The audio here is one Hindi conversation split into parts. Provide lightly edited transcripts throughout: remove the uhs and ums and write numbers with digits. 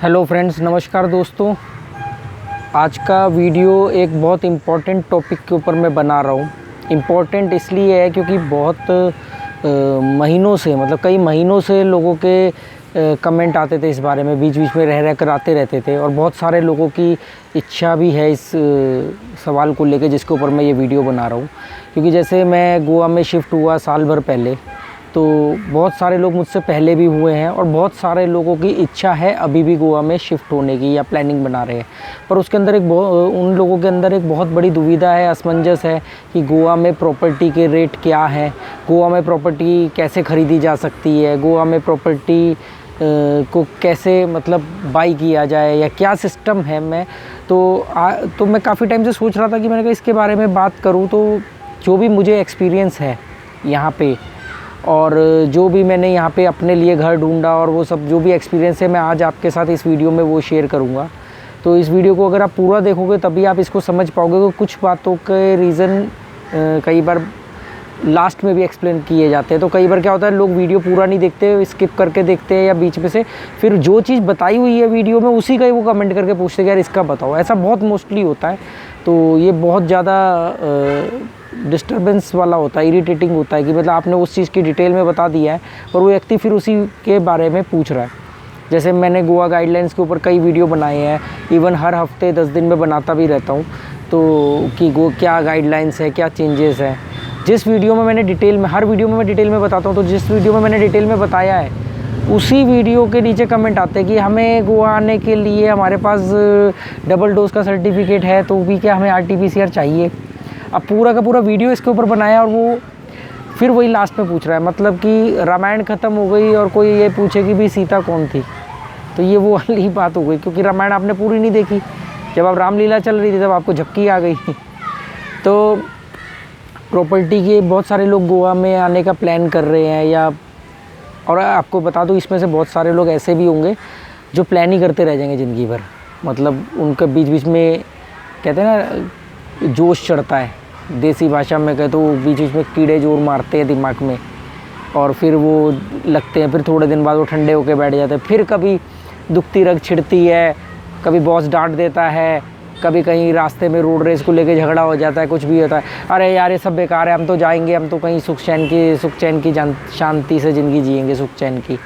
हेलो फ्रेंड्स, नमस्कार दोस्तों। आज का वीडियो एक बहुत इम्पोर्टेंट टॉपिक के ऊपर मैं बना रहा हूँ। इम्पोर्टेंट इसलिए है क्योंकि बहुत महीनों से कई महीनों से लोगों के कमेंट आते थे इस बारे में, बीच बीच में रह कर आते रहते थे और बहुत सारे लोगों की इच्छा भी है इस सवाल को लेकर जिसके ऊपर मैं ये वीडियो बना रहा हूँ। क्योंकि जैसे मैं गोवा में शिफ्ट हुआ साल भर पहले, तो बहुत सारे लोग मुझसे पहले भी हुए हैं और बहुत सारे लोगों की इच्छा है अभी भी गोवा में शिफ्ट होने की या प्लानिंग बना रहे हैं। पर उसके अंदर उन लोगों के अंदर एक बहुत बड़ी दुविधा है, असमंजस है कि गोवा में प्रॉपर्टी के रेट क्या हैं, गोवा में प्रॉपर्टी कैसे ख़रीदी जा सकती है, गोवा में प्रॉपर्टी को कैसे बाई किया जाए या क्या सिस्टम है। तो मैं काफ़ी टाइम से सोच रहा था कि मैंने कहा इसके बारे में बात करूँ। तो जो भी मुझे एक्सपीरियंस है यहाँ पे और जो भी मैंने यहाँ पे अपने लिए घर ढूंढा और वो सब जो भी एक्सपीरियंस है मैं आज आपके साथ इस वीडियो में वो शेयर करूँगा। तो इस वीडियो को अगर आप पूरा देखोगे तभी आप इसको समझ पाओगे कि कुछ बातों के रीज़न कई बार लास्ट में भी एक्सप्लेन किए जाते हैं। तो कई बार क्या होता है, लोग वीडियो पूरा नहीं देखते, स्किप करके देखते हैं या बीच में से फिर जो चीज़ बताई हुई है वीडियो में उसी का ही वो कमेंट करके पूछते हैं यार इसका बताओ। ऐसा बहुत मोस्टली होता है। तो ये बहुत ज़्यादा डिस्टर्बेंस वाला होता है, इरिटेटिंग होता है कि आपने उस चीज़ की डिटेल में बता दिया है और वो व्यक्ति फिर उसी के बारे में पूछ रहा है। जैसे मैंने गोवा गाइडलाइंस के ऊपर कई वीडियो बनाए हैं, इवन हर हफ्ते 10 दिन में बनाता भी रहता हूँ। तो कि क्या गाइडलाइंस है, क्या चेंजेस है, जिस वीडियो में मैंने डिटेल में, हर वीडियो में मैं डिटेल में बताता हूँ। तो जिस वीडियो में मैंने डिटेल में बताया है उसी वीडियो के नीचे कमेंट आते हैं कि हमें गोवा आने के लिए हमारे पास डबल डोज का सर्टिफिकेट है तो भी क्या हमें RT-PCR चाहिए। अब पूरा का पूरा वीडियो इसके ऊपर बनाया और वो फिर वही लास्ट में पूछ रहा है, कि रामायण ख़त्म हो गई और कोई ये पूछे कि भी सीता कौन थी। तो ये वो वाली बात हो गई, क्योंकि रामायण आपने पूरी नहीं देखी। जब आप रामलीला चल रही थी तब आपको झपकी आ गई। तो प्रॉपर्टी के बहुत सारे लोग गोवा में आने का प्लान कर रहे हैं और आपको बता दूं इसमें से बहुत सारे लोग ऐसे भी होंगे जो प्लान ही करते रह जाएंगे ज़िंदगी भर। उनका बीच बीच में कहते हैं ना जोश चढ़ता है, देसी भाषा में कहे तो बीच बीच में कीड़े जोर मारते हैं दिमाग में और फिर वो लगते हैं, फिर थोड़े दिन बाद वो ठंडे होके बैठ जाते हैं। फिर कभी दुखती रग छिड़ती है, कभी बॉस डांट देता है, कभी कहीं रास्ते में रोड रेस को लेके झगड़ा हो जाता है, कुछ भी होता है। अरे यार ये सब बेकार है, हम तो जाएंगे, हम तो कहीं सुख चैन की शांति से ज़िंदगी जिएंगे, सुख चैन की।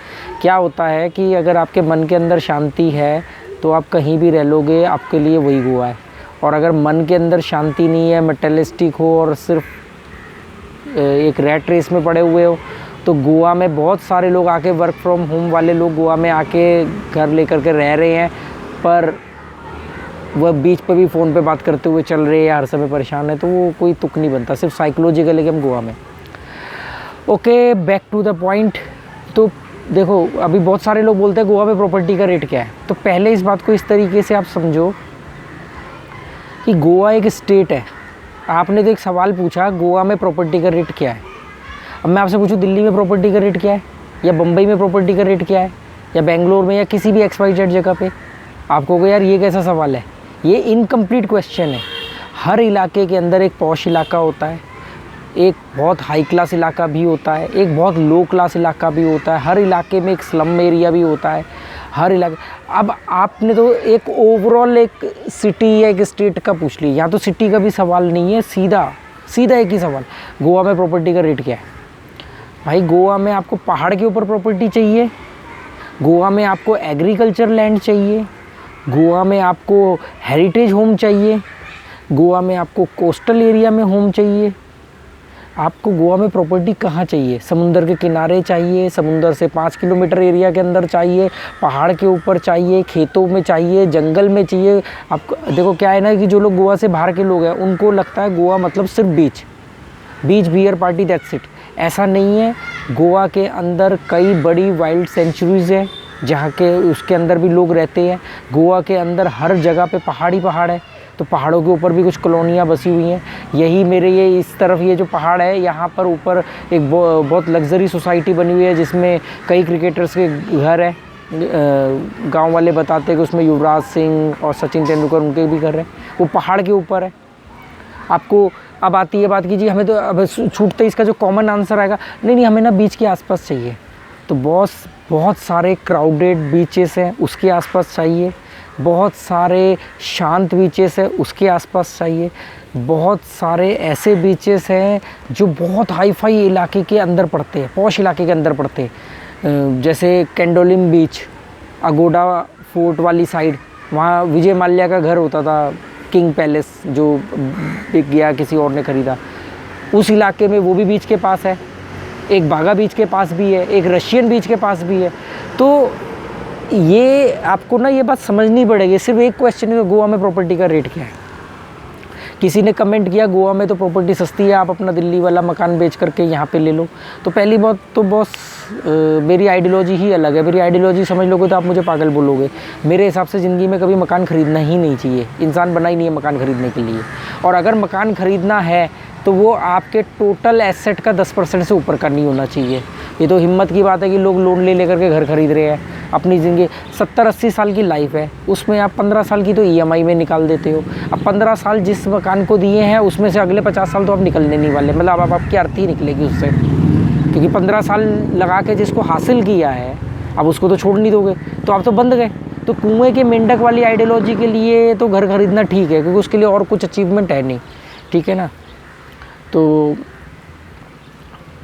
क्या होता है कि अगर आपके मन के अंदर शांति है तो आप कहीं भी रह लोगे, आपके लिए वही गोवा है। और अगर मन के अंदर शांति नहीं है, मटेरियलिस्टिक हो और सिर्फ एक रैट रेस में पड़े हुए हो, तो गोवा में बहुत सारे लोग आके वर्क फ्रॉम होम वाले लोग गोवा में आके घर लेकर के रह रहे हैं, पर वह बीच पे भी फ़ोन पे बात करते हुए चल रहे हैं, हर समय परेशान है। तो वो कोई तुक नहीं बनता, सिर्फ साइकोलॉजिकल है कि हम गोवा में। Okay, back to the point. तो देखो, अभी बहुत सारे लोग बोलते हैं गोवा में प्रॉपर्टी का रेट क्या है। तो पहले इस बात को इस तरीके से आप समझो कि गोवा एक स्टेट है। आपने तो एक सवाल पूछा गोवा में प्रॉपर्टी का रेट क्या है। अब मैं आपसे पूछूं दिल्ली में प्रॉपर्टी का रेट क्या है, या बम्बई में प्रॉपर्टी का रेट क्या है, या बेंगलोर में, या किसी भी XYZ जगह पे, आप कहोगे यार ये कैसा सवाल है, ये इनकम्प्लीट क्वेश्चन है। हर इलाके के अंदर एक पॉश इलाका होता है, एक बहुत हाई क्लास इलाका भी होता है, एक बहुत लो क्लास इलाका भी होता है, हर इलाके में एक स्लम एरिया भी होता है, हर इलाके। अब आपने तो एक ओवरऑल एक सिटी या एक स्टेट का पूछ लिया, यहाँ तो सिटी का भी सवाल नहीं है, सीधा एक ही सवाल, गोवा में प्रॉपर्टी का रेट क्या है। भाई गोवा में आपको पहाड़ के ऊपर प्रॉपर्टी चाहिए, गोवा में आपको एग्रीकल्चर लैंड चाहिए, गोवा में आपको हेरिटेज होम चाहिए, गोवा में आपको कोस्टल एरिया में होम चाहिए, आपको गोवा में प्रॉपर्टी कहाँ चाहिए। समुंदर के किनारे चाहिए, समुंदर से 5 किलोमीटर एरिया के अंदर चाहिए, पहाड़ के ऊपर चाहिए, खेतों में चाहिए, जंगल में चाहिए। आपको देखो क्या है ना कि जो लोग गोवा से बाहर के लोग हैं उनको लगता है गोवा सिर्फ बीच बियर पार्टी, दैट्स इट। ऐसा नहीं है। गोवा के अंदर कई बड़ी वाइल्ड सेंचुरीज़ हैं जहाँ के उसके अंदर भी लोग रहते हैं। गोवा के अंदर हर जगह पे पहाड़ है, तो पहाड़ों के ऊपर भी कुछ कॉलोनियाँ बसी हुई हैं। यही मेरे ये इस तरफ ये जो पहाड़ है यहाँ पर ऊपर एक बहुत लग्जरी सोसाइटी बनी हुई है जिसमें कई क्रिकेटर्स के घर है। गांव वाले बताते हैं कि उसमें युवराज सिंह और सचिन तेंदुलकर उनके भी घर है, वो पहाड़ के ऊपर है। आपको अब आती है बात की जी हमें तो अब छूटते इसका जो कॉमन आंसर आएगा, नहीं हमें ना बीच के आसपास चाहिए। तो बॉस बहुत सारे क्राउडेड बीचेस हैं उसके आसपास चाहिए, बहुत सारे शांत बीचेस हैं उसके आसपास चाहिए, बहुत सारे ऐसे बीचेस हैं जो बहुत हाई फाई इलाके के अंदर पड़ते हैं, पॉश इलाके के अंदर पड़ते हैं, जैसे कैंडोलिम बीच, अगोडा फोर्ट वाली साइड, वहाँ विजय माल्या का घर होता था, किंग पैलेस जो बिक गया किसी और ने ख़रीदा, उस इलाके में वो भी बीच के पास है, एक बागा बीच के पास भी है, एक रशियन बीच के पास भी है। तो ये आपको ना ये बात समझनी पड़ेगी। सिर्फ एक क्वेश्चन है, गोवा में प्रॉपर्टी का रेट क्या है। किसी ने कमेंट किया गोवा में तो प्रॉपर्टी सस्ती है, आप अपना दिल्ली वाला मकान बेच करके यहाँ पे ले लो। तो पहली बात तो बॉस मेरी आइडियोलॉजी ही अलग है। मेरी आइडियोलॉजी समझ लोगे तो आप मुझे पागल बोलोगे। मेरे हिसाब से ज़िंदगी में कभी मकान ख़रीदना ही नहीं चाहिए, इंसान बना ही नहीं है मकान ख़रीदने के लिए। और अगर मकान ख़रीदना है तो वो आपके टोटल एसेट का 10% से ऊपर का नहीं होना चाहिए। ये तो हिम्मत की बात है कि लोग लोन ले लेकर के घर खरीद रहे हैं। अपनी ज़िंदगी 70-80 साल की लाइफ है, उसमें आप 15 साल की तो EMI में निकाल देते हो। अब 15 साल जिस मकान को दिए हैं उसमें से अगले 50 साल तो आप निकलने नहीं वाले, मतलब अब आपकी आरती ही निकलेगी उससे, क्योंकि 15 साल लगा के जिसको हासिल किया है अब उसको तो छोड़ नहीं दोगे, तो आप तो बंद गए। तो कुएँ के मेंढक वाली आइडियोलॉजी के लिए तो घर खरीदना ठीक है, क्योंकि उसके लिए और कुछ अचीवमेंट है नहीं, ठीक है ना। तो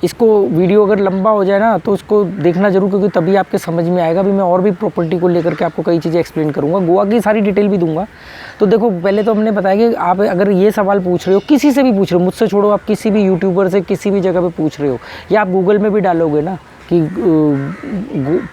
इसको वीडियो अगर लंबा हो जाए ना तो उसको देखना जरूर, क्योंकि तभी आपके समझ में आएगा। भी मैं और भी प्रॉपर्टी को लेकर के आपको कई चीज़ें एक्सप्लेन करूँगा, गोवा की सारी डिटेल भी दूंगा। तो देखो पहले तो हमने बताया कि आप अगर ये सवाल पूछ रहे हो, किसी से भी पूछ रहे हो, मुझसे छोड़ो, आप किसी भी यूट्यूबर से किसी भी जगह पे पूछ रहे हो, या आप गूगल में भी डालोगे ना कि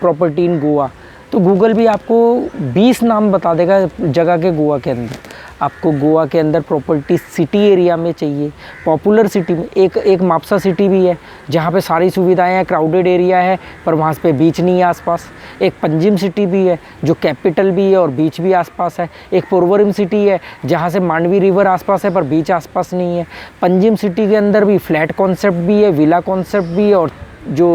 प्रॉपर्टी इन गोवा, तो गूगल भी आपको 20 नाम बता देगा जगह के गोवा के अंदर। आपको गोवा के अंदर प्रॉपर्टी सिटी एरिया में चाहिए, पॉपुलर सिटी में, एक माप्सा सिटी भी है जहाँ पे सारी सुविधाएं हैं, क्राउडेड एरिया है पर वहाँ पे बीच नहीं है आसपास। एक पंजिम सिटी भी है जो कैपिटल भी है और बीच भी आसपास है। एक पोरवोरिम सिटी है जहाँ से मांडवी रिवर आसपास है पर बीच आसपास नहीं है। पंजिम सिटी के अंदर भी फ्लैट कॉन्सेप्ट भी है, विला कॉन्सेप्ट भी है, और जो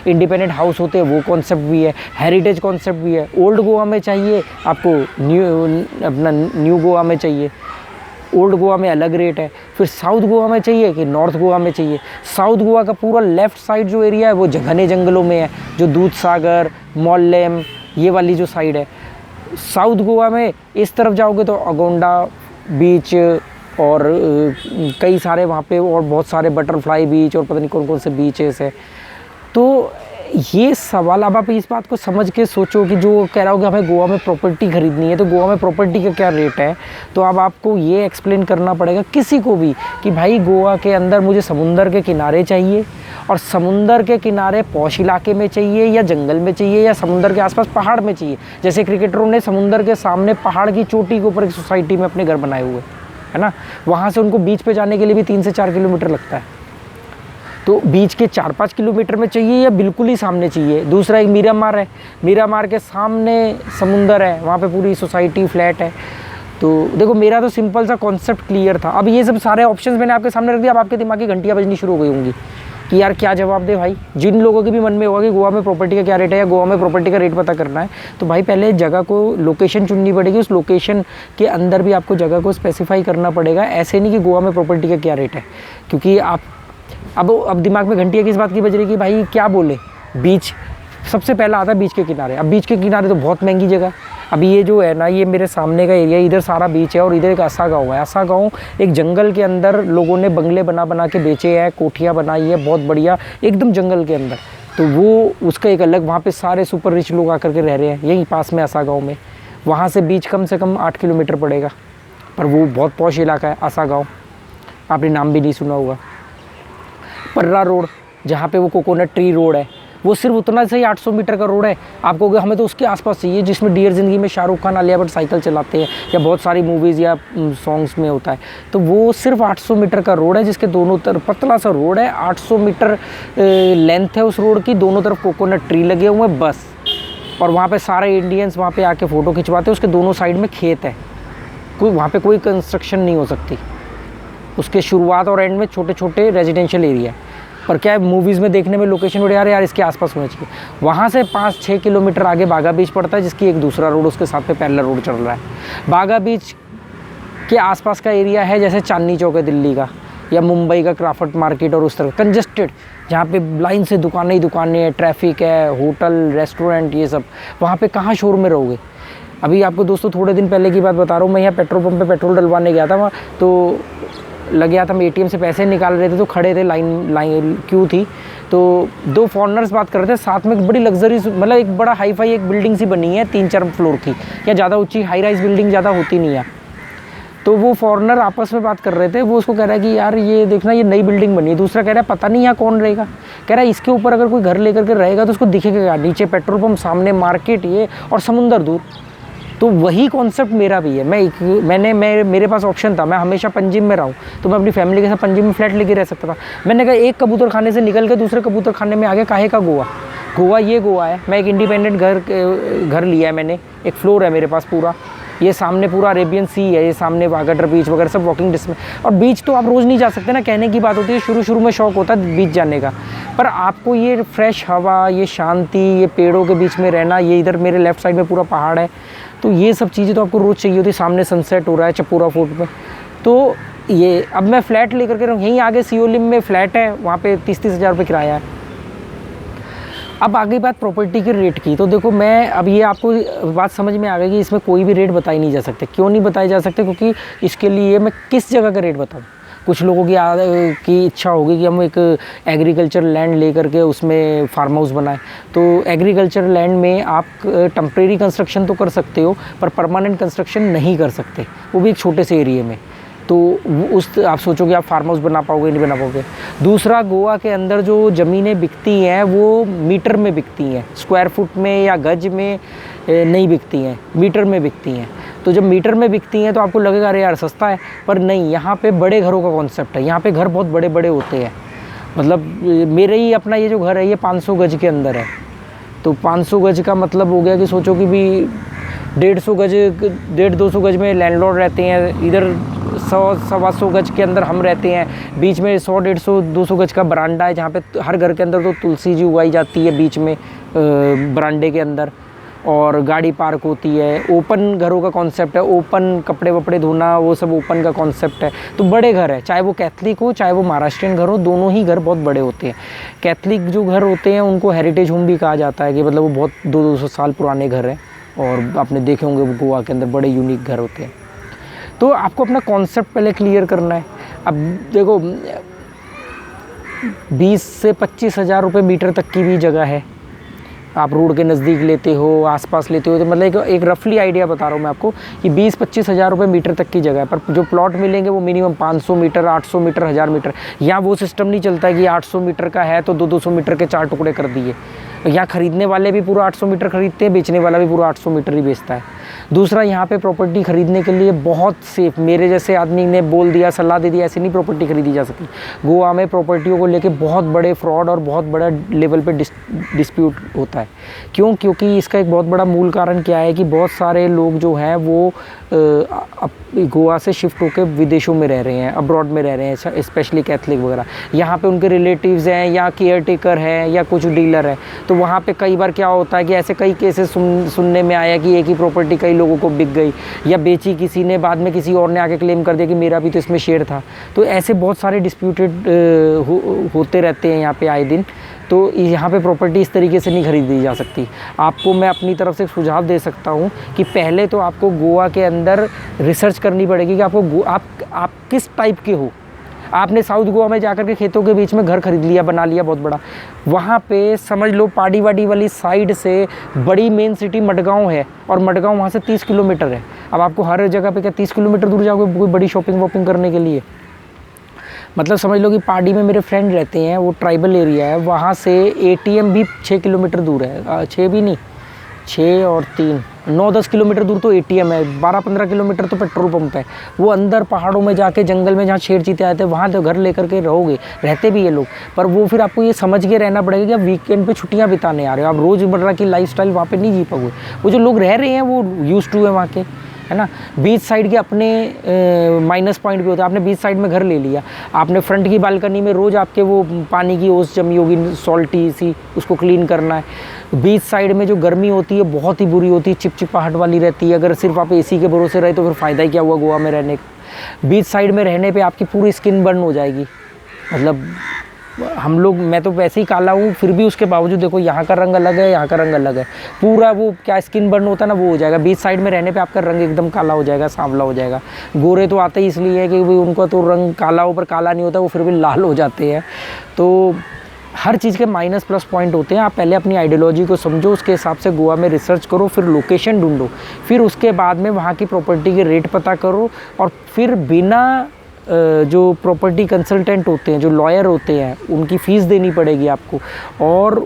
इंडिपेंडेंट हाउस होते हैं वो कॉन्सेप्ट भी है, हेरिटेज कॉन्सेप्ट भी है। ओल्ड गोवा में चाहिए आपको, न्यू गोवा में चाहिए, ओल्ड गोवा में अलग रेट है। फिर साउथ गोवा में चाहिए कि नॉर्थ गोवा में चाहिए। साउथ गोवा का पूरा लेफ़्ट साइड जो एरिया है वो घने जंगलों में है, जो दूध सागर, मॉल्लेम, ये वाली जो साइड है। साउथ गोवा में इस तरफ जाओगे तो अगोंडा बीच और कई सारे वहाँ पे और बहुत सारे बटरफ्लाई बीच और पता नहीं कौन कौन से बीचेस है। तो ये सवाल, अब आप इस बात को समझ के सोचो कि जो कह रहा हो कि हमें गोवा में प्रॉपर्टी खरीदनी है तो गोवा में प्रॉपर्टी का क्या रेट है। तो अब आपको ये एक्सप्लेन करना पड़ेगा किसी को भी कि भाई गोवा के अंदर मुझे समुंदर के किनारे चाहिए, और समुंदर के किनारे पॉश इलाके में चाहिए या जंगल में चाहिए या समुंदर के आसपास पहाड़ में चाहिए। जैसे क्रिकेटरों ने समुंदर के सामने पहाड़ की चोटी के ऊपर एक सोसाइटी में अपने घर बनाए हुए है ना, वहाँ से उनको बीच पे जाने के लिए भी 3 से 4 किलोमीटर लगता है। तो बीच के 4-5 किलोमीटर में चाहिए या बिल्कुल ही सामने चाहिए। दूसरा एक मीरामार है, मीरामार के सामने समुंदर है, वहाँ पे पूरी सोसाइटी फ्लैट है। तो देखो मेरा तो सिंपल सा कॉन्सेप्ट क्लियर था। अब ये सब सारे ऑप्शंस मैंने आपके सामने रख दिया, अब आपके दिमाग की घंटियाँ बजनी शुरू हो गई होंगी कि यार क्या जवाब दे भाई। जिन लोगों के भी मन में होगा कि गोवा में प्रॉपर्टी का क्या रेट है या गोवा में प्रॉपर्टी का रेट पता करना है, तो भाई पहले जगह को लोकेशन चुननी पड़ेगी, उस लोकेशन के अंदर भी आपको जगह को स्पेसिफाई करना पड़ेगा। ऐसे नहीं कि गोवा में प्रॉपर्टी का क्या रेट है, क्योंकि आप अब दिमाग में घंटियाँ किस बात की बज रही कि भाई क्या बोले। बीच सबसे पहला आता है बीच के किनारे। अब बीच के किनारे तो बहुत महंगी जगह। अभी ये जो है ना, ये मेरे सामने का एरिया, इधर सारा बीच है और इधर एक आसा गाँव है। आसा गाँव एक जंगल के अंदर लोगों ने बंगले बना के बेचे हैं, कोठियाँ बनाई है बहुत बढ़िया, एकदम जंगल के अंदर। तो वो उसका एक अलग, वहाँ पे सारे सुपर रिच लोग आकर के रह रहे हैं यहीं पास में आसा गाँव में। वहाँ से बीच कम से कम 8 किलोमीटर पड़ेगा, पर वो बहुत पॉश इलाका है आसा गाँव, आपने नाम भी नहीं सुना होगा। पर्रा रोड, जहाँ पे वो कोकोनट ट्री रोड है, वो सिर्फ उतना सही 800 मीटर का रोड है। आप कहोगे हमें तो उसके आसपास चाहिए जिसमें डियर ज़िंदगी में शाहरुख खान, आलिया भट्ट साइकिल चलाते हैं या बहुत सारी मूवीज़ या सॉन्ग्स में होता है। तो वो सिर्फ 800 मीटर का रोड है जिसके दोनों तरफ, पतला सा रोड है, 800 मीटर लेंथ है उस रोड की, दोनों तरफ कोकोनट ट्री लगे हुए हैं बस। और वहाँ पे सारे इंडियंस वहाँ पे आके फ़ोटो खिंचवाते हैं। उसके दोनों साइड में खेत है, कोई वहाँ पे कोई कंस्ट्रक्शन नहीं हो सकती। उसके शुरुआत और एंड में छोटे छोटे रेजिडेंशियल एरिया है। पर क्या है, मूवीज़ में देखने में लोकेशन बढ़िया यार इसके आसपास होना चाहिए। वहाँ से 5-6 किलोमीटर आगे बागा बीच पड़ता है, जिसकी एक दूसरा रोड उसके साथ पे पैरेलल रोड चल रहा है। बागा बीच के आसपास का एरिया है जैसे चांदनी चौक है दिल्ली का, या मुंबई का क्राफ्ट मार्केट और उस तरह कंजस्टेड, जहाँ पे लाइन से दुकानें ही दुकानें हैं, ट्रैफिक है, होटल रेस्टोरेंट ये सब, वहाँ पे कहाँ शोरूम में रहोगे। अभी आपको दोस्तों थोड़े दिन पहले की बात बता रहा हूँ, मैं यहाँ पेट्रोल पंप पे पेट्रोल डलवाने गया था, वहाँ तो लग गया था, हम एटीएम से पैसे निकाल रहे थे तो खड़े थे, लाइन क्यू थी, तो 2 फॉरेनर्स बात कर रहे थे, साथ में एक बड़ी लग्जरी, मतलब एक बड़ा हाई फाई एक बिल्डिंग सी बनी है 3-4 फ्लोर की, या ज़्यादा ऊंची हाई राइज बिल्डिंग ज़्यादा होती नहीं है। तो वो फॉरेनर आपस में बात कर रहे थे, वो उसको कह रहा है कि यार ये देखना ये नई बिल्डिंग बनी है, दूसरा कह रहा है पता नहीं यहाँ कौन रहेगा, कह रहा है इसके ऊपर अगर कोई घर लेकर के रहेगा तो उसको दिखेगा क्या, नीचे पेट्रोल पंप, सामने मार्केट ये और समुंदर दूर। तो वही कॉन्सेप्ट मेरा भी है। मेरे पास ऑप्शन था, मैं हमेशा पंजिम में रहा हूँ, तो मैं अपनी फैमिली के साथ पंजिम में फ्लैट लेके रह सकता था। मैंने कहा एक कबूतर खाने से निकल के दूसरे कबूतर खाने में आगे काहे का गोवा ये गोवा है। मैं एक इंडिपेंडेंट घर लिया है मैंने, एक फ्लोर है मेरे पास पूरा, ये सामने पूरा अरेबियन सी है, ये सामने वागडर बीच वगैरह सब वॉकिंग डिस्टेंस। और बीच तो आप रोज़ नहीं जा सकते ना, कहने की बात होती है, शुरू में शौक होता है बीच जाने का, पर आपको ये फ्रेश हवा, ये शांति, ये पेड़ों के बीच में रहना, ये इधर मेरे लेफ़्ट साइड में पूरा पहाड़ है, तो ये सब चीज़ें तो आपको रोज़ चाहिए होती है। सामने सनसेट हो रहा है चपूरा फोर्ट में, तो ये अब मैं फ़्लैट लेकर के रहूँ, यहीं आगे सियोलिम में फ़्लैट है, वहाँ पे 30-30 हज़ार रुपये किराया है। अब आगे बात प्रॉपर्टी के रेट की, तो देखो मैं अब ये आपको बात समझ में आ गई कि इसमें कोई भी रेट बताई नहीं जा सकते। क्यों नहीं बताए जा सकते? क्योंकि इसके लिए मैं किस जगह का रेट बताऊँ। कुछ लोगों की इच्छा होगी कि हम एक एग्रीकल्चर लैंड लेकर के उसमें फार्म हाउस बनाएं, तो एग्रीकल्चर लैंड में आप टेम्परेरी कंस्ट्रक्शन तो कर सकते हो, पर परमानेंट कंस्ट्रक्शन नहीं कर सकते, वो भी एक छोटे से एरिया में। तो आप सोचोगे आप फार्म हाउस बना पाओगे, नहीं बना पाओगे। दूसरा, गोवा के अंदर जो ज़मीनें बिकती हैं वो मीटर में बिकती हैं, स्क्वायर फुट में या गज में नहीं बिकती हैं, मीटर में बिकती हैं। तो जब मीटर में बिकती हैं तो आपको लगेगा अरे यार सस्ता है, पर नहीं, यहाँ पे बड़े घरों का कॉन्सेप्ट है। यहाँ पे घर बहुत बड़े बड़े होते हैं। मतलब मेरे ही अपना ये जो घर है ये 500 गज के अंदर है, तो 500 गज का मतलब हो गया कि सोचो कि भी 150-200 गज में लैंडलॉर्ड रहते हैं, इधर 100-125 गज के अंदर हम रहते हैं, बीच में 100-150-200 गज का बरांडा है, जहाँ पे हर घर के अंदर तो तुलसी जी उगाई जाती है बीच में बरांडे के अंदर, और गाड़ी पार्क होती है। ओपन घरों का कॉन्सेप्ट है, ओपन कपड़े वपड़े धोना, वो सब ओपन का कॉन्सेप्ट है। तो बड़े घर है, चाहे वो कैथलिक हो चाहे वो महाराष्ट्रियन घर हो, दोनों ही घर बहुत बड़े होते हैं। कैथलिक जो घर होते हैं उनको हेरिटेज होम भी कहा जाता है, कि मतलब वो बहुत 200-200 साल पुराने घर हैं, और आपने देखे होंगे वो गोवा के अंदर बड़े यूनिक घर होते हैं। तो आपको अपना कॉन्सेप्ट पहले क्लियर करना है। अब देखो 20 से 25 हज़ार रुपये मीटर तक की भी जगह है, आप रोड के नज़दीक लेते हो, आसपास लेते हो, तो मतलब एक रफली आइडिया बता रहा हूँ मैं आपको कि 20-25 हज़ार रुपये मीटर तक की जगह है, पर जो प्लॉट मिलेंगे वो मिनिमम 500 मीटर, 800 मीटर, 1000 मीटर। यहाँ वो सिस्टम नहीं चलता है कि 800 मीटर का है तो 200 मीटर के 4 टुकड़े कर दिए। यहाँ खरीदने वाले भी पूरा 800 मीटर खरीदते हैं, बेचने वाला भी पूरा 800 मीटर ही बेचता है। दूसरा, यहाँ पे प्रॉपर्टी खरीदने के लिए बहुत सेफ, मेरे जैसे आदमी ने बोल दिया, सलाह दे दिया, ऐसे नहीं प्रॉपर्टी खरीदी जा सकती। गोवा में प्रॉपर्टियों को लेके बहुत बड़े फ्रॉड और बहुत बड़ा लेवल पे डिस्प्यूट होता है। क्यों? क्योंकि इसका एक बहुत बड़ा मूल कारण क्या है कि बहुत सारे लोग जो हैं वो गोवा से शिफ्ट होकर विदेशों में रह रहे हैं, अब्रॉड में रह रहे हैं, स्पेशली कैथलिक वगैरह। यहाँ पे उनके रिलेटिव्स हैं या केयर टेकर है या कुछ डीलर है, तो वहाँ पे कई बार क्या होता है कि ऐसे कई केसेस सुनने में आया कि एक ही प्रॉपर्टी कई लोगों को बिक गई या बेची किसी ने, बाद में किसी और ने आके क्लेम कर दिया कि मेरा भी तो इसमें शेयर था। तो ऐसे बहुत सारे डिस्प्यूटेड होते रहते हैं यहाँ पे आए दिन। तो यहाँ पे प्रॉपर्टी इस तरीके से नहीं खरीदी जा सकती। आपको मैं अपनी तरफ से सुझाव दे सकता हूँ कि पहले तो आपको गोवा के अंदर रिसर्च करनी पड़ेगी कि आपको आप किस टाइप के हो। आपने साउथ गोवा में जाकर के खेतों के बीच में घर खरीद लिया, बना लिया बहुत बड़ा, वहाँ पे समझ लो पाड़ी वाड़ी वाली साइड से बड़ी मेन सिटी मडगांव है, और मडगांव वहाँ से 30 किलोमीटर है। अब आपको हर जगह पे क्या 30 किलोमीटर दूर जाओगे कोई बड़ी शॉपिंग वॉपिंग करने के लिए? मतलब समझ लो कि पाड़ी में मेरे फ्रेंड रहते हैं, वो ट्राइबल एरिया है, वहाँ से एटीएम भी 6 किलोमीटर दूर है, 6 भी नहीं, 6 और 3 9-10 किलोमीटर दूर तो एटीएम है, 12-15 किलोमीटर तो पेट्रोल पंप है। वो अंदर पहाड़ों में जाके जंगल में जहाँ शेर चीते आते हैं वहाँ तो घर लेकर के रहोगे, रहते भी ये लोग, पर वो फिर आपको ये समझ के रहना पड़ेगा कि आप वीकेंड पे छुट्टियाँ बिताने आ रहे हो, आप रोज़मर्रा की लाइफस्टाइल वहाँ पे नहीं जी पाओगे। वो जो लोग रह रहे हैं वो यूज्ड टू है वहाँ के, है ना। बीच साइड के अपने माइनस पॉइंट भी होता है। आपने बीच साइड में घर ले लिया, आपने फ्रंट की बालकनी में रोज़ आपके वो पानी की ओस जमी होगी सॉल्टी सी, उसको क्लीन करना है। बीच साइड में जो गर्मी होती है बहुत ही बुरी होती है, चिपचिपाहट वाली रहती है। अगर सिर्फ आप एसी के भरोसे रहे तो फिर फ़ायदा ही क्या हुआ गोवा में रहने का। बीच साइड में रहने पे आपकी पूरी स्किन बर्न हो जाएगी। मतलब हम लोग, मैं तो वैसे ही काला हूँ, फिर भी उसके बावजूद देखो यहाँ का रंग अलग है, यहाँ का रंग अलग है, पूरा वो क्या स्किन बर्न होता है ना, वो हो जाएगा। बीच साइड में रहने पे आपका रंग एकदम काला हो जाएगा, सांवला हो जाएगा। गोरे तो आते ही इसलिए है कि भाई उनका तो रंग काला ऊपर काला नहीं होता, वो फिर भी लाल हो जाते हैं। तो हर चीज़ के माइनस प्लस पॉइंट होते हैं। आप पहले अपनी आइडियोलॉजी को समझो, उसके हिसाब से गोवा में रिसर्च करो, फिर लोकेशन ढूंढो, फिर उसके बाद में वहाँ की प्रॉपर्टी के रेट पता करो, और फिर बिना जो प्रॉपर्टी कंसल्टेंट होते हैं, जो लॉयर होते हैं, उनकी फ़ीस देनी पड़ेगी आपको, और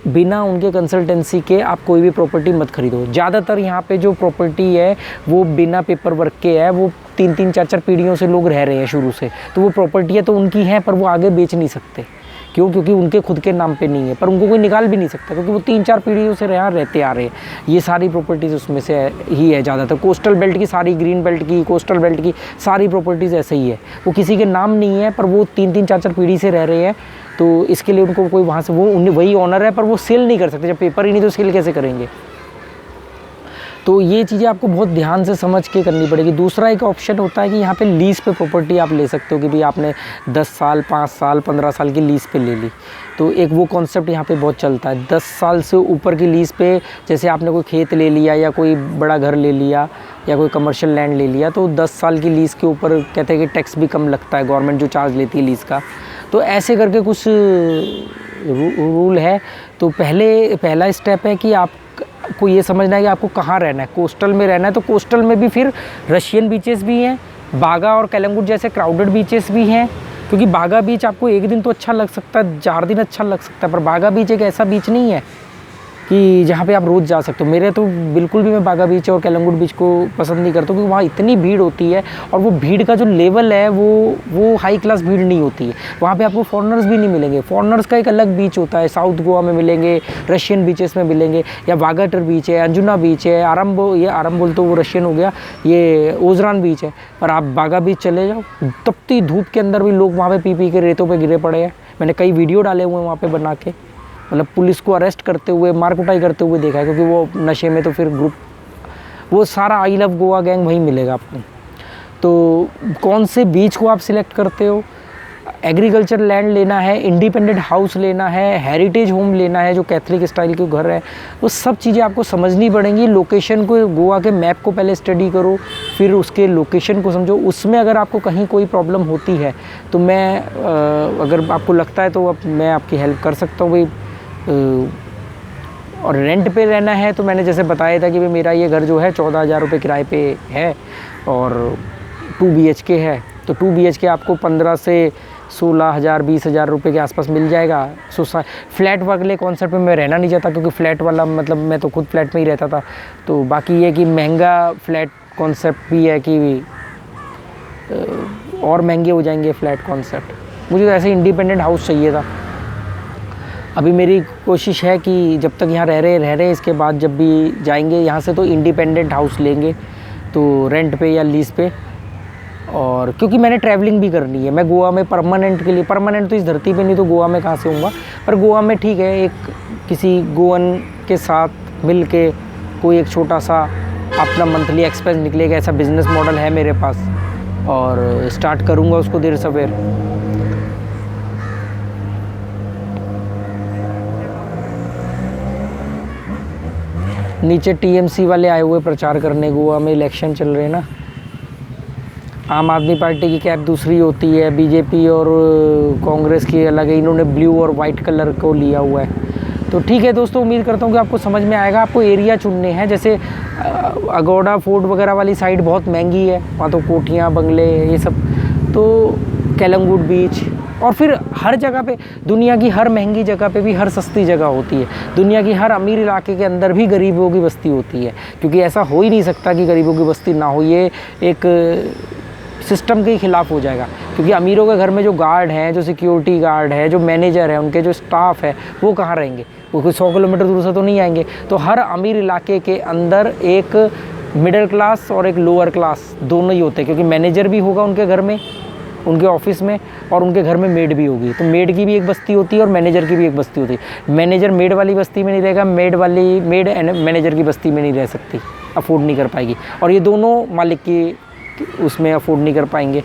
बिना उनके कंसल्टेंसी के आप कोई भी प्रॉपर्टी मत खरीदो। ज़्यादातर यहाँ पे जो प्रॉपर्टी है वो बिना पेपर वर्क के है, वो 3-3 4-4 पीढ़ियों से लोग रह रहे हैं शुरू से, तो वो प्रॉपर्टी है तो उनकी है, पर वो आगे बेच नहीं सकते। क्यों? क्योंकि उनके खुद के नाम पे नहीं है, पर उनको कोई निकाल भी नहीं सकता, क्योंकि वो 3-4 पीढ़ियों से यहाँ रहते आ रहे हैं। ये सारी प्रॉपर्टीज़ उसमें से ही है ज़्यादातर। कोस्टल बेल्ट की सारी, ग्रीन बेल्ट की, कोस्टल बेल्ट की सारी प्रॉपर्टीज़ ऐसे ही है, वो किसी के नाम नहीं है, पर वो 3-3 4-4 पीढ़ी से रह रहे हैं, तो इसके लिए उनको कोई वहाँ से, वो वही ऑनर है, पर वो सेल नहीं कर सकते। जब पेपर ही नहीं तो सेल कैसे करेंगे? तो ये चीज़ें आपको बहुत ध्यान से समझ के करनी पड़ेगी। दूसरा एक ऑप्शन होता है कि यहाँ पे लीज़ पे प्रॉपर्टी आप ले सकते हो, कि भाई आपने 10 साल, 5 साल, 15 साल की लीज़ पे ले ली, तो एक वो कॉन्सेप्ट यहाँ पे बहुत चलता है। 10 साल से ऊपर की लीज़ पे, जैसे आपने कोई खेत ले लिया या कोई बड़ा घर ले लिया या कोई कमर्शियल लैंड ले लिया, तो 10 साल की लीज़ के ऊपर कहते हैं कि टैक्स भी कम लगता है, गवर्नमेंट जो चार्ज लेती है लीज़ का। तो ऐसे करके कुछ रूल है। तो पहला स्टेप है कि आपको ये समझना है कि आपको कहाँ रहना है। कोस्टल में रहना है तो कोस्टल में भी फिर रशियन बीचेस भी हैं, बागा और कलंगुट जैसे क्राउडेड बीचेस भी हैं। क्योंकि बागा बीच आपको एक दिन तो अच्छा लग सकता है, 4 दिन अच्छा लग सकता है, पर बागा बीच एक ऐसा बीच नहीं है कि जहाँ पे आप रोज़ जा सकते हो। मेरे तो बिल्कुल भी, मैं बागा बीच और कलंगुट बीच को पसंद नहीं करता, क्योंकि वहाँ इतनी भीड़ होती है, और वो भीड़ का जो लेवल है वो हाई क्लास भीड़ नहीं होती है। वहाँ पे आपको फॉरेनर्स भी नहीं मिलेंगे। फॉरेनर्स का एक अलग बीच होता है, साउथ गोवा में मिलेंगे, रशियन बीचेस में मिलेंगे, या वागाटर बीच है, अंजुना बीच है, आरम्बोल तो वो रशियन हो गया, ये ओजरान बीच है। पर आप बागा बीच चले जाओ, तपती धूप के अंदर भी लोग वहाँ पर पी के रेतों पर गिरे पड़े हैं। मैंने कई वीडियो डाले हुए हैं वहाँ पर बना के, मतलब पुलिस को अरेस्ट करते हुए, मार कुटाई करते हुए देखा है, क्योंकि वो नशे में, तो फिर ग्रुप, वो सारा आई लव गोवा गैंग वहीं मिलेगा आपको। तो कौन से बीच को आप सिलेक्ट करते हो? एग्रीकल्चर लैंड लेना है, इंडिपेंडेंट हाउस लेना है, हेरिटेज होम लेना है जो कैथलिक स्टाइल के घर है, वो सब चीज़ें आपको समझनी पड़ेंगी। लोकेशन को, गोवा के मैप को पहले स्टडी करो, फिर उसके लोकेशन को समझो। उसमें अगर आपको कहीं कोई प्रॉब्लम होती है तो मैं, अगर आपको लगता है तो मैं आपकी हेल्प कर सकता हूँ भाई। और रेंट पे रहना है तो मैंने जैसे बताया था कि भाई मेरा ये घर जो है 14,000 रुपये किराए पे है, और 2 BHK है। तो 2 BHK आपको 15 से 16,000 20,000 रुपये के आसपास मिल जाएगा। फ्लैट वाले कॉन्सेप्ट में मैं रहना नहीं चाहता, क्योंकि फ्लैट वाला मतलब मैं तो खुद फ्लैट में ही रहता था। तो बाकी ये कि महंगा फ्लैट कॉन्सेप्ट भी है कि और महंगे हो जाएंगे फ्लैट कॉन्सेप्ट। मुझे तो ऐसे इंडिपेंडेंट हाउस चाहिए था। अभी मेरी कोशिश है कि जब तक यहाँ रह रहे, इसके बाद जब भी जाएंगे यहाँ से तो इंडिपेंडेंट हाउस लेंगे, तो रेंट पे या लीज़ पे। और क्योंकि मैंने ट्रैवलिंग भी करनी है, मैं गोवा में परमानेंट के लिए, परमानेंट तो इस धरती पे नहीं तो गोवा में कहाँ से होऊंगा, पर गोवा में ठीक है, एक किसी गोवन के साथ मिल के कोई एक छोटा सा अपना मंथली एक्सपेंस निकलेगा, ऐसा बिज़नेस मॉडल है मेरे पास, और स्टार्ट करूँगा उसको देर सवेर। नीचे TMC वाले आए हुए प्रचार करने, गोवा में इलेक्शन चल रहे हैं ना। आम आदमी पार्टी की कैप दूसरी होती है, BJP और कांग्रेस की अलग है, इन्होंने ब्लू और वाइट कलर को लिया हुआ है। तो ठीक है दोस्तों, उम्मीद करता हूँ कि आपको समझ में आएगा। आपको एरिया चुनने हैं, जैसे अगोड़ा फोर्ट वगैरह वाली साइड बहुत महंगी है, वहाँ तो कोठियाँ, बंगले, ये सब। तो कलंगुट बीच, और फिर हर जगह पे, दुनिया की हर महंगी जगह पे भी हर सस्ती जगह होती है। दुनिया की हर अमीर इलाके के अंदर भी गरीबों की बस्ती होती है, क्योंकि ऐसा हो ही नहीं सकता कि गरीबों की बस्ती ना हो। ये एक सिस्टम के खिलाफ हो जाएगा, क्योंकि अमीरों के घर में जो गार्ड हैं, जो सिक्योरिटी गार्ड है, जो मैनेजर है, उनके जो स्टाफ है, वो कहाँ रहेंगे? वो कोई 100 किलोमीटर दूर से तो नहीं आएंगे। तो हर अमीर इलाके के अंदर एक मिडिल क्लास और एक लोअर क्लास दोनों ही होते हैं, क्योंकि मैनेजर भी होगा उनके घर में, उनके ऑफिस में, और उनके घर में मेड भी होगी। तो मेड की भी एक बस्ती होती है और मैनेजर की भी एक बस्ती होती है। मैनेजर मेड वाली बस्ती में नहीं रहेगा, मेड मैनेजर की बस्ती में नहीं रह सकती, अफोर्ड नहीं कर पाएगी। और ये दोनों मालिक की उसमें अफोर्ड नहीं कर पाएंगे।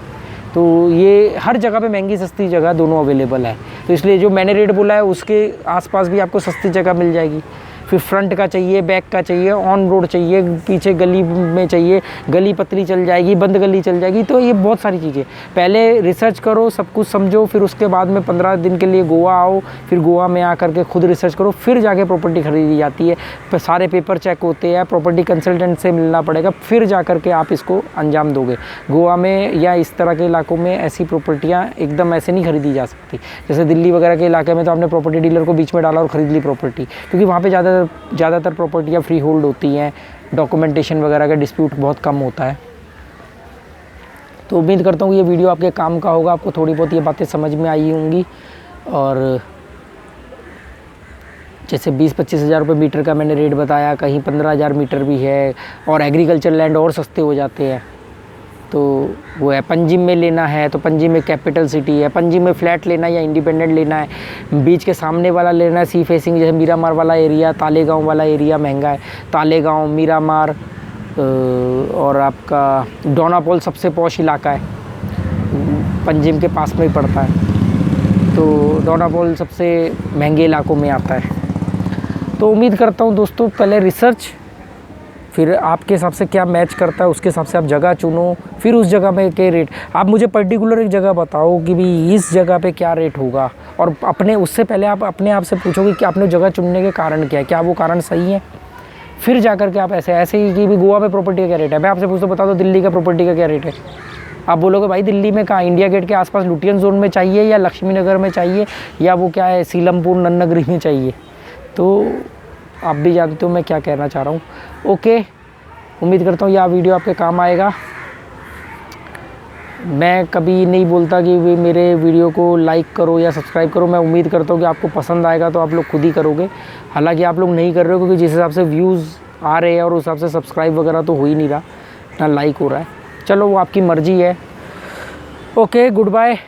तो ये हर जगह पे महंगी सस्ती जगह दोनों अवेलेबल है। तो इसलिए जो मैंने रेट बोला है उसके आसपास भी आपको सस्ती जगह मिल जाएगी। फिर फ्रंट का चाहिए, बैक का चाहिए, ऑन रोड चाहिए, पीछे गली में चाहिए, गली पतली चल जाएगी, बंद गली चल जाएगी, तो ये बहुत सारी चीज़ें। पहले रिसर्च करो, सब कुछ समझो, फिर उसके बाद में 15 दिन के लिए गोवा आओ, फिर गोवा में आकर के खुद रिसर्च करो, फिर जाके प्रॉपर्टी खरीदी जाती है। सारे पेपर चेक होते हैं, प्रॉपर्टी कंसल्टेंट से मिलना पड़ेगा, फिर जा कर के आप इसको अंजाम दोगे। गोवा में या इस तरह के इलाकों में ऐसी प्रॉपर्टियाँ एकदम ऐसे नहीं खरीदी जा सकती। जैसे दिल्ली वगैरह के इलाके में तो आपने प्रॉपर्टी डीलर को बीच में डाला और ख़रीद ली प्रॉपर्टी, क्योंकि वहाँ पर ज़्यादातर प्रॉपर्टियाँ फ्री होल्ड होती हैं, डॉक्यूमेंटेशन वगैरह का डिस्प्यूट बहुत कम होता है। तो उम्मीद करता हूँ ये वीडियो आपके काम का होगा, आपको थोड़ी बहुत ये बातें समझ में आई होंगी। और जैसे 20-25 हज़ार रुपये मीटर का मैंने रेट बताया, कहीं 15,000 मीटर भी है, और एग्रीकल्चर लैंड और सस्ते हो जाते हैं। तो वो है, पंजिम में लेना है तो पंजिम में कैपिटल सिटी है, पंजिम में फ्लैट लेना है या इंडिपेंडेंट लेना है, बीच के सामने वाला लेना है सी फेसिंग, जैसे मीरामार वाला एरिया, तालेगांव वाला एरिया महंगा है। तालेगांव, मीरामार और आपका डोनापोल सबसे पॉश इलाका है, पंजिम के पास में ही पड़ता है। तो डोनापोल सबसे महंगे इलाकों में आता है। तो उम्मीद करता हूँ दोस्तों, पहले रिसर्च, फिर आपके हिसाब से क्या मैच करता है उसके हिसाब से आप जगह चुनो, फिर उस जगह में के रेट। आप मुझे पर्टिकुलर एक जगह बताओ कि भाई इस जगह पे क्या रेट होगा, और अपने उससे पहले आप अपने आप से पूछोगे कि आपने जगह चुनने के कारण क्या है, क्या वो कारण सही है। फिर जा कर के आप ऐसे ही कि भी गोवा में प्रॉपर्टी का क्या रेट है, मैं आपसे पूछता बता दो दिल्ली का प्रॉपर्टी का क्या रेट है। आप बोलोगे भाई दिल्ली में कहाँ, इंडिया गेट के आसपास लुटियन जोन में चाहिए, या लक्ष्मी नगर में चाहिए, या वो क्या है सीलमपुर नन्नगरी में चाहिए। तो आप भी जानते हो मैं क्या कहना चाह रहा हूँ। ओके, उम्मीद करता हूँ यह वीडियो आपके काम आएगा। मैं कभी नहीं बोलता कि भी मेरे वीडियो को लाइक करो या सब्सक्राइब करो, मैं उम्मीद करता हूँ कि आपको पसंद आएगा, तो आप लोग खुद ही करोगे। हालांकि आप लोग नहीं कर रहे हो, क्योंकि जिस हिसाब से व्यूज़ आ रहे हैं और उस हिसाब से सब्सक्राइब वगैरह तो हो ही नहीं रहा, ना लाइक हो रहा है। चलो वो आपकी मर्ज़ी है। Okay, good bye.